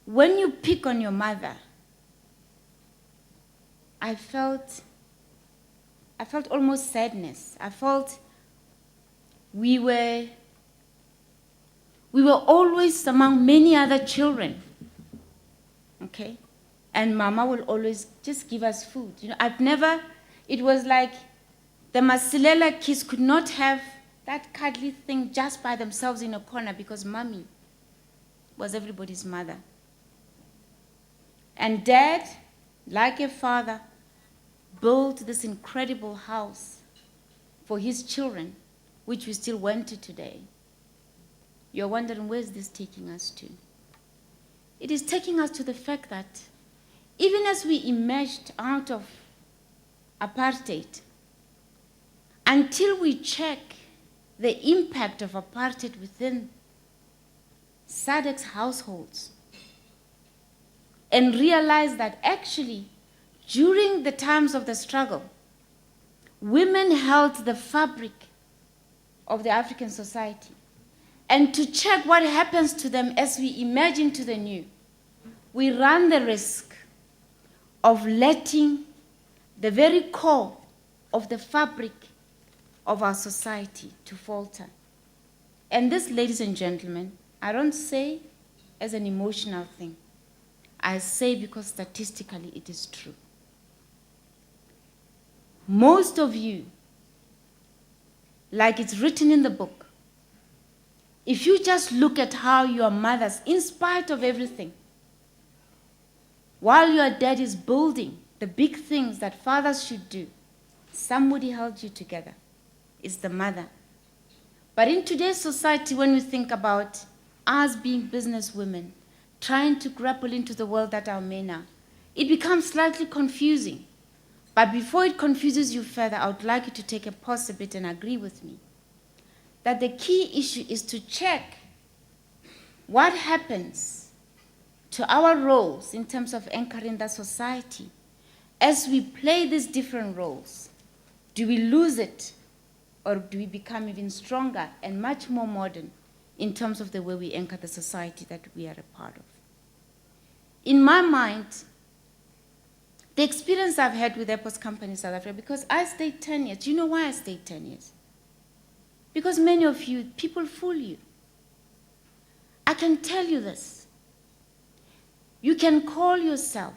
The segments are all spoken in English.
when you pick on your mother, I felt almost sadness. I felt we were always among many other children, okay? And Mama will always just give us food. You know, it was like the Masilela kids could not have that cuddly thing just by themselves in a corner because Mommy was everybody's mother. And Dad, like a father, built this incredible house for his children, which we still went to today. You're wondering, where's this taking us to? It is taking us to the fact that even as we emerged out of apartheid, until we check the impact of apartheid within SADC's households and realize that actually, during the times of the struggle, women held the fabric of the African society. And to check what happens to them as we emerge into the new, we run the risk of letting the very core of the fabric of our society to falter. And this, ladies and gentlemen, I don't say as an emotional thing. I say because statistically it is true. Most of you, like it's written in the book, if you just look at how your mothers, in spite of everything, while your dad is building the big things that fathers should do, somebody held you together. It's the mother. But in today's society, when we think about us being businesswomen, trying to grapple into the world that our men are, it becomes slightly confusing. But before it confuses you further, I would like you to take a pause a bit and agree with me that the key issue is to check what happens to our roles in terms of anchoring the society. As we play these different roles, do we lose it, or do we become even stronger and much more modern in terms of the way we anchor the society that we are a part of? In my mind, the experience I've had with Airports Company South Africa, because I stayed 10 years. Do you know why I stayed 10 years? Because many of you, people fool you. I can tell you this. You can call yourself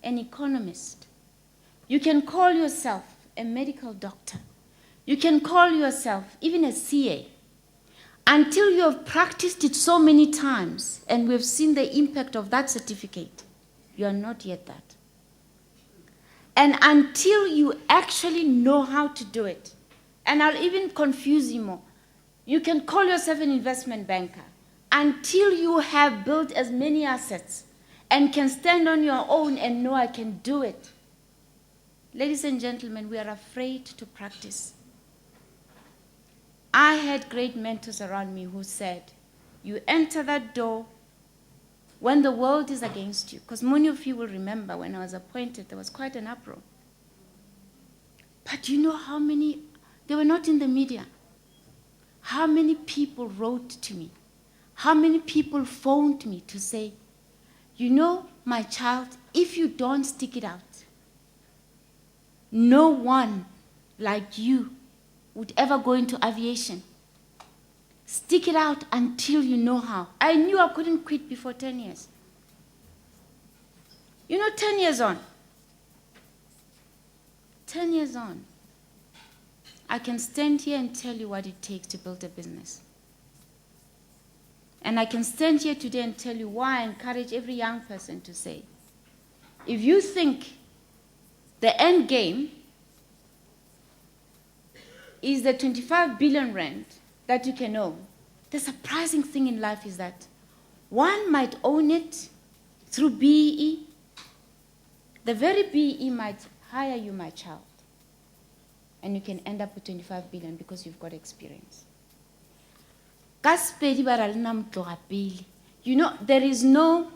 an economist. You can call yourself a medical doctor. You can call yourself even a CA. Until you have practiced it so many times and we've seen the impact of that certificate, you are not yet that. And until you actually know how to do it, and I'll even confuse you more, you can call yourself an investment banker. Until you have built as many assets and can stand on your own and know I can do it. Ladies and gentlemen, we are afraid to practice. I had great mentors around me who said, you enter that door when the world is against you. Because many of you will remember when I was appointed, there was quite an uproar. But you know how many, they were not in the media. How many people wrote to me? How many people phoned me to say, you know, my child, if you don't stick it out, no one like you would ever go into aviation. Stick it out until you know how. I knew I couldn't quit before 10 years. You know, 10 years on, 10 years on, I can stand here and tell you what it takes to build a business. And I can stand here today and tell you why I encourage every young person to say, if you think the end game is the 25 billion rand that you can own, the surprising thing in life is that one might own it through BEE. The very BEE might hire you, my child, and you can end up with 25 billion because you've got experience. You know, there is no,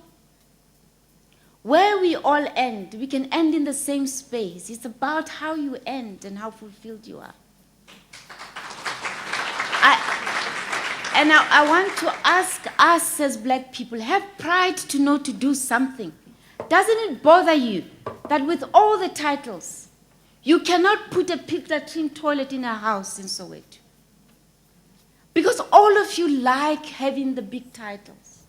where we all end, we can end in the same space. It's about how you end and how fulfilled you are. And I want to ask us as black people, have pride to know to do something. Doesn't it bother you that with all the titles, you cannot put a pit latrine toilet in a house in Soweto? Because all of you like having the big titles.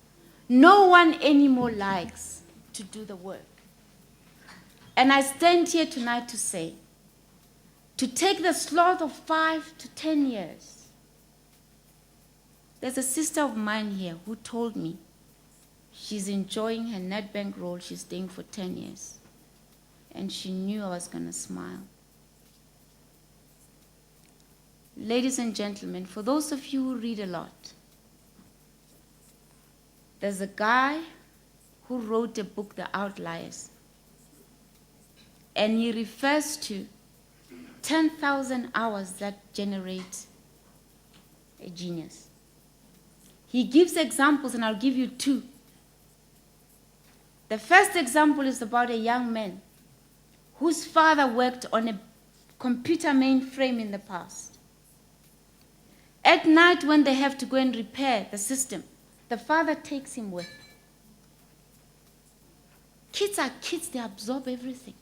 No one anymore likes to do the work. And I stand here tonight to say, to take the slot of 5 to 10 years. There's a sister of mine here who told me she's enjoying her Nedbank role she's doing for 10 years. And she knew I was going to smile. Ladies and gentlemen, for those of you who read a lot, there's a guy who wrote a book, The Outliers. And he refers to 10,000 hours that generate a genius. He gives examples, and I'll give you 2. The first example is about a young man whose father worked on a computer mainframe in the past. At night, when they have to go and repair the system, the father takes him with. Kids are kids, they absorb everything.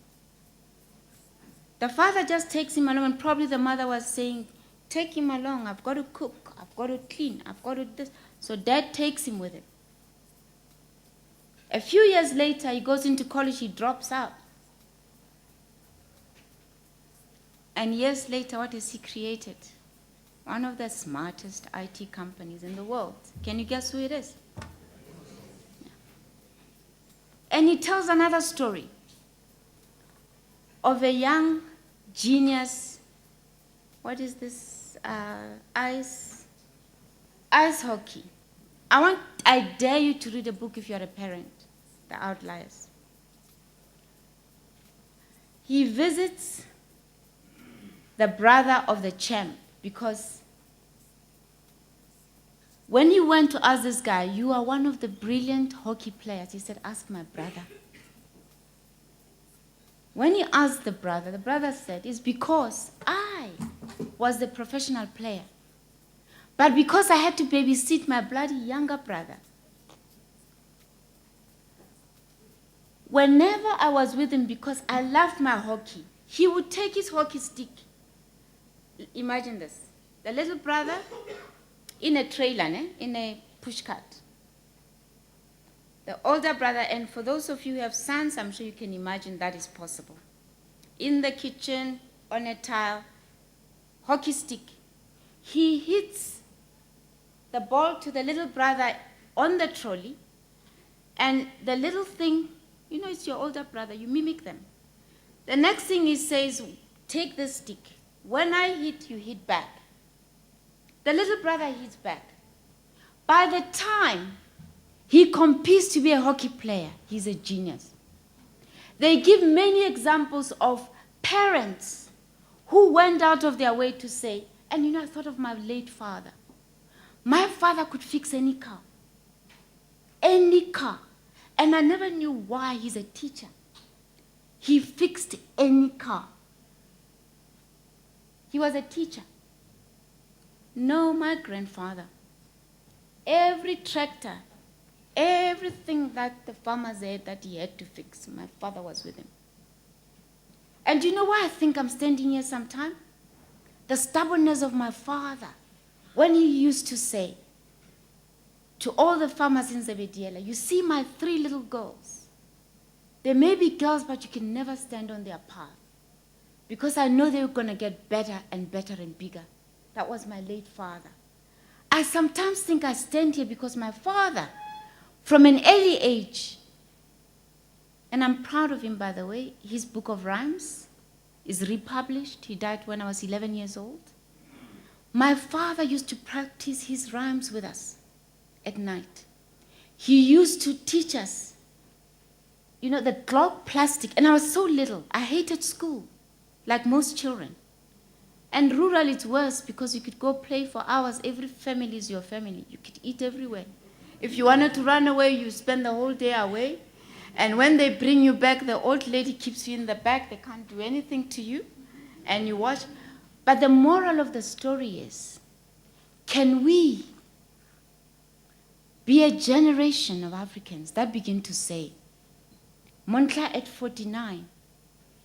The father just takes him along, and probably the mother was saying, take him along, I've got to cook, I've got to clean, I've got to this. So dad takes him with him. A few years later, he goes into college, he drops out. And years later, what has he created? One of the smartest IT companies in the world. Can you guess who it is? Yeah. And he tells another story of a young genius. What is this? Ice hockey. I dare you to read a book if you're a parent, The Outliers. He visits the brother of the champ because when he went to ask this guy, you are one of the brilliant hockey players, he said, ask my brother. When he asked the brother said, it's because I was the professional player. But because I had to babysit my bloody younger brother, whenever I was with him, because I loved my hockey, he would take his hockey stick. Imagine this. The little brother in a trailer, in a pushcart. The older brother, and for those of you who have sons, I'm sure you can imagine that is possible. In the kitchen, on a tile, hockey stick. He hits the ball to the little brother on the trolley, and the little thing, it's your older brother, you mimic them. The next thing he says, take this stick. When I hit, you hit back. The little brother hits back. By the time he competes to be a hockey player, he's a genius. They give many examples of parents who went out of their way to say, and I thought of my late father. My father could fix any car. Any car. And I never knew why. He's a teacher. He fixed any car. He was a teacher. No, my grandfather. Every tractor, everything that the farmer said that he had to fix, my father was with him. And do you know why I think I'm standing here sometime? The stubbornness of my father. When he used to say to all the farmers in Zebediela, you see my 3 little girls. They may be girls, but you can never stand on their path. Because I know they were going to get better and better and bigger. That was my late father. I sometimes think I stand here because my father, from an early age, and I'm proud of him, by the way, his book of rhymes is republished. He died when I was 11 years old. My father used to practice his rhymes with us at night. He used to teach us, the clock plastic. And I was so little. I hated school, like most children. And rural, it's worse because you could go play for hours. Every family is your family. You could eat everywhere. If you wanted to run away, you spend the whole day away. And when they bring you back, the old lady keeps you in the back. They can't do anything to you. And you watch. But the moral of the story is, can we be a generation of Africans that begin to say, Monhla at 49,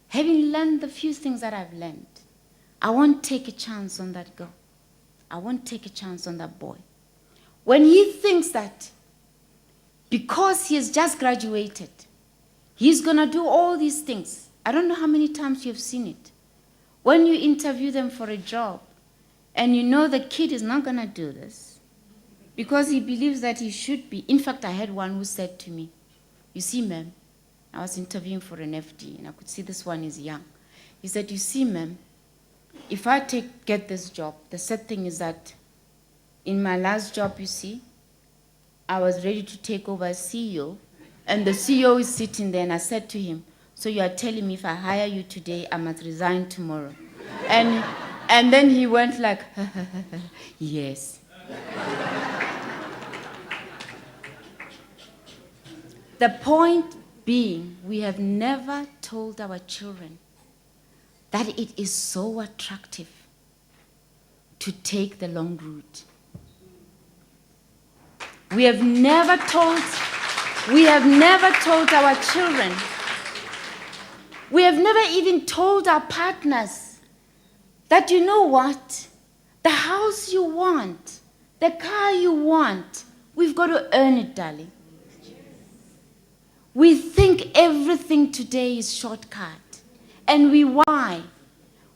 having learned the few things that I've learned, I won't take a chance on that girl. I won't take a chance on that boy. When he thinks that because he has just graduated, he's going to do all these things. I don't know how many times you've seen it. When you interview them for a job, and you know the kid is not going to do this, because he believes that he should be. In fact, I had one who said to me, you see, ma'am, I was interviewing for an FD, and I could see this one is young. He said, you see, ma'am, if I get this job, the sad thing is that in my last job, you see, I was ready to take over as CEO, and the CEO is sitting there, and I said to him, so you are telling me if I hire you today, I must resign tomorrow. And then he went like, yes. The point being, we have never told our children that it is so attractive to take the long route. We have never told our children, we have never even told our partners that, you know what, the house you want, the car you want, we've got to earn it, darling. We think everything today is shortcut. And why?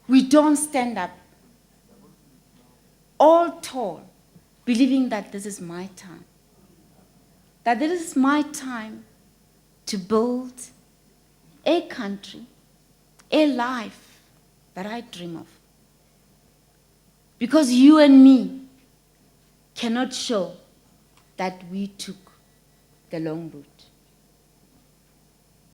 We don't stand up all tall, believing that this is my time. That this is my time to build a country, a life that I dream of. Because you and me cannot show that we took the long route.